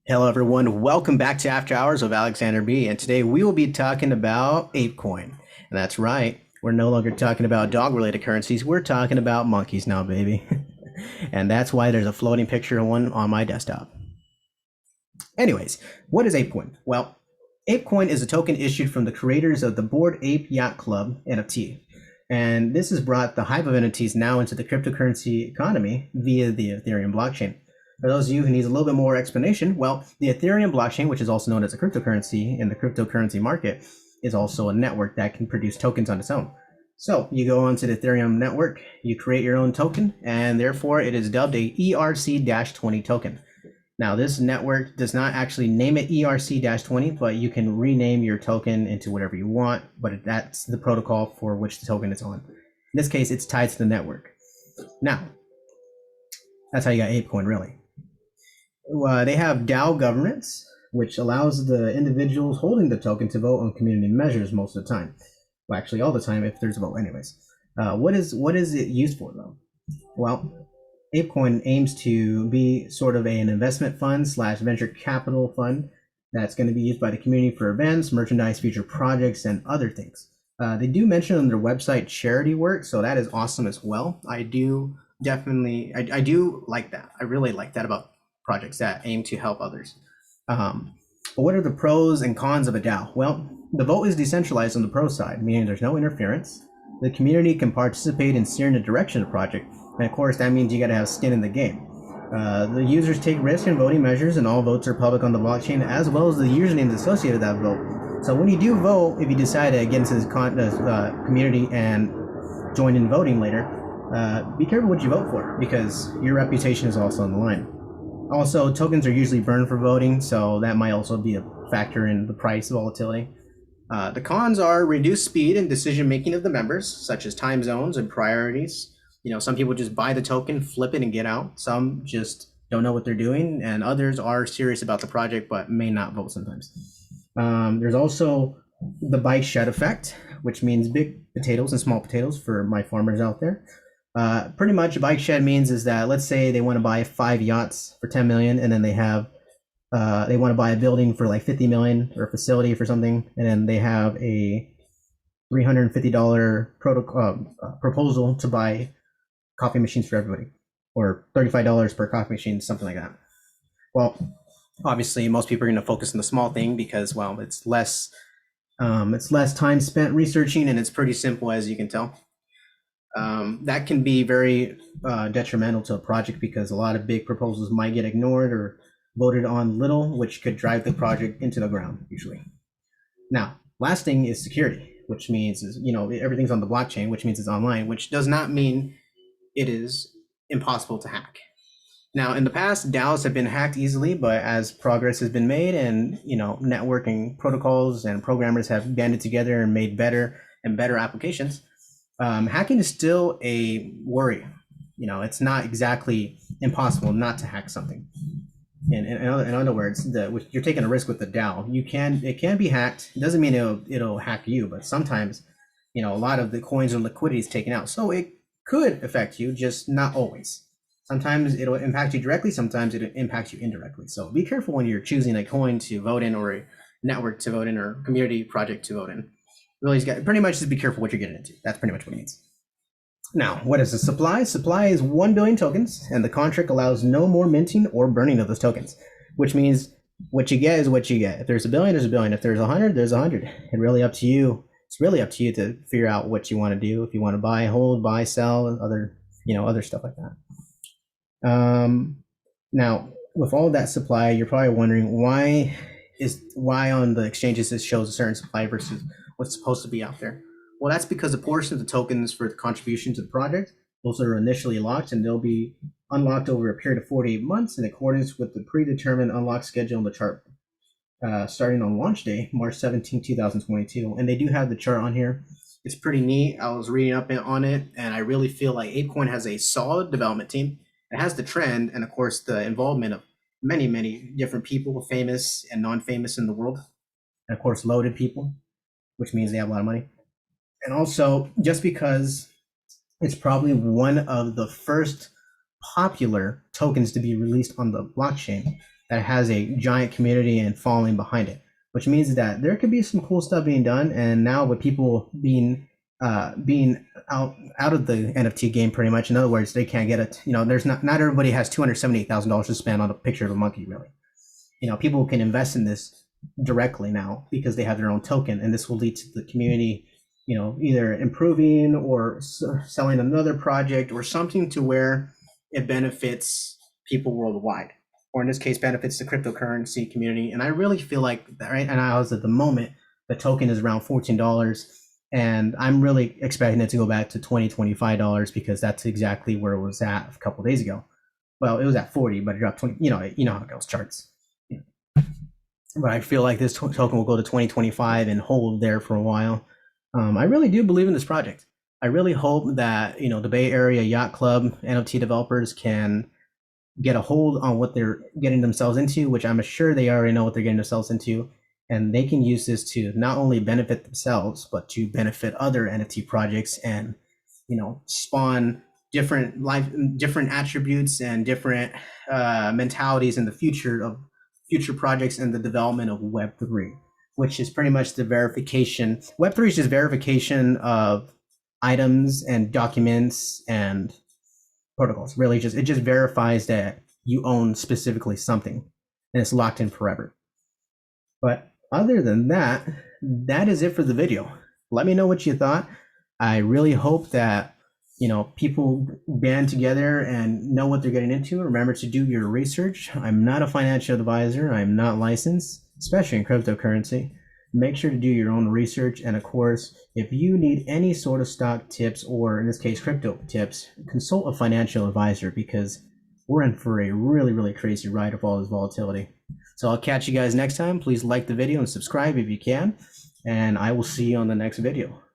Hello, everyone. Welcome back to After Hours of Alexander B. And today we will be talking about Apecoin. And that's right, we're no longer talking about dog related currencies. We're talking about monkeys now, baby. And that's why there's a floating picture of one on my desktop. Anyways, what is Apecoin? Well, Apecoin is a token issued from the creators of the Bored Ape Yacht Club NFT. And this has brought the hive of entities now into the cryptocurrency economy via the Ethereum blockchain. For those of you who need a little bit more explanation, well, the Ethereum blockchain, which is also known as a cryptocurrency in the cryptocurrency market, is also a network that can produce tokens on its own. So you go onto the Ethereum network, you create your own token, and therefore it is dubbed a ERC-20 token. Now, this network does not actually name it ERC-20, but you can rename your token into whatever you want, but that's the protocol for which the token is on. In this case, it's tied to the network. Now, that's how you got Apecoin, really. They have DAO governance, which allows the individuals holding the token to vote on community measures most of the time. Well, actually, all the time if there's a vote, anyways. What is it used for, though? Well, Apecoin aims to be sort of an investment fund slash venture capital fund that's going to be used by the community for events, merchandise, future projects, and other things. They do mention on their website charity work, so that is awesome as well. I do like that. I really like that about projects that aim to help others. But what are the pros and cons of a DAO? Well, the vote is decentralized on the pro side, meaning there's no interference. The community can participate in steering the direction of the project, and of course that means you got to have skin in the game. The users take risk in voting measures, and all votes are public on the blockchain, as well as the usernames associated with that vote. So when you do vote, if you decide to get into this community and join in voting later, be careful what you vote for, because your reputation is also on the line. Also, tokens are usually burned for voting, so that might also be a factor in the price volatility. The cons are reduced speed and decision making of the members, such as time zones and priorities. Some people just buy the token, flip it, and get out. Some just don't know what they're doing, and others are serious about the project but may not vote sometimes. There's also the bike shed effect, which means big potatoes and small potatoes for my farmers out there. Pretty much a bike shed means is that, let's say they want to buy 5 yachts for 10 million, and then they want to buy a building for like 50 million, or a facility for something, and then they have a $350 proposal to buy coffee machines for everybody, or $35 per coffee machine, something like that. Well, obviously most people are going to focus on the small thing because, well, it's less time spent researching, and it's pretty simple, as you can tell. That can be very detrimental to a project, because a lot of big proposals might get ignored or voted on little, which could drive the project into the ground usually. Now, last thing is security, which means everything's on the blockchain, which means it's online, which does not mean it is impossible to hack. Now, in the past, DAOs have been hacked easily, but as progress has been made, and networking protocols and programmers have banded together and made better and better applications, hacking is still a worry. It's not exactly impossible not to hack something. In other words, you're taking a risk with the DAO. It can be hacked. It doesn't mean it'll hack you, but sometimes, a lot of the coins or liquidity is taken out. So it could affect you, just not always. Sometimes it'll impact you directly. Sometimes it'll impact you indirectly. So be careful when you're choosing a coin to vote in, or a network to vote in, or a community project to vote in. Really, pretty much just be careful what you're getting into. That's pretty much what it means. Now, what is the supply? Supply is 1 billion tokens, and the contract allows no more minting or burning of those tokens, which means what you get is what you get. If there's a billion, there's a billion. If there's 100, there's 100. It's really up to you to figure out what you want to do. If you want to buy, hold, buy, sell, other stuff like that. Now, with all that supply, you're probably wondering why on the exchanges it shows a certain supply versus what's supposed to be out there. Well, that's because a portion of the tokens for the contribution to the project, those are initially locked, and they'll be unlocked over a period of 48 months in accordance with the predetermined unlock schedule in the chart, starting on launch day, March 17, 2022. And they do have the chart on here. It's pretty neat. I was reading up on it, and I really feel like Apecoin has a solid development team. It has the trend, and of course the involvement of many, many different people, famous and non-famous in the world, and of course loaded people, which means they have a lot of money. And also, just because it's probably one of the first popular tokens to be released on the blockchain, that has a giant community and following behind it, which means that there could be some cool stuff being done. And now with people being out of the NFT game pretty much, in other words, they can't get it. There's not everybody has $278,000 to spend on a picture of a monkey, really. People can invest in this directly now because they have their own token, and this will lead to the community, either improving or selling another project or something to where it benefits people worldwide, or in this case, benefits the cryptocurrency community. And I really feel like that, right? And I was at the moment, the token is around $14, and I'm really expecting it to go back to $20, $25 because that's exactly where it was at a couple of days ago. Well, it was at 40, but it dropped 20. You know how it goes, charts. But I feel like this token will go to 2025 and hold there for a while. I really do believe in this project. I really hope that the Bay Area Yacht Club NFT developers can get a hold on what they're getting themselves into, which I'm sure they already know what they're getting themselves into, and they can use this to not only benefit themselves but to benefit other NFT projects and spawn different attributes and different mentalities in the future of future projects and the development of Web3, which is pretty much the verification. Web3 is just verification of items and documents and protocols. Really, it just verifies that you own specifically something, and it's locked in forever. But other than that, that is it for the video. Let me know what you thought. I really hope that people band together and know what they're getting into. Remember to do your research. I'm not a financial advisor. I'm not licensed, especially in cryptocurrency. Make sure to do your own research. And of course, if you need any sort of stock tips, or in this case, crypto tips, consult a financial advisor, because we're in for a really, really crazy ride of all this volatility. So I'll catch you guys next time. Please like the video and subscribe if you can. And I will see you on the next video.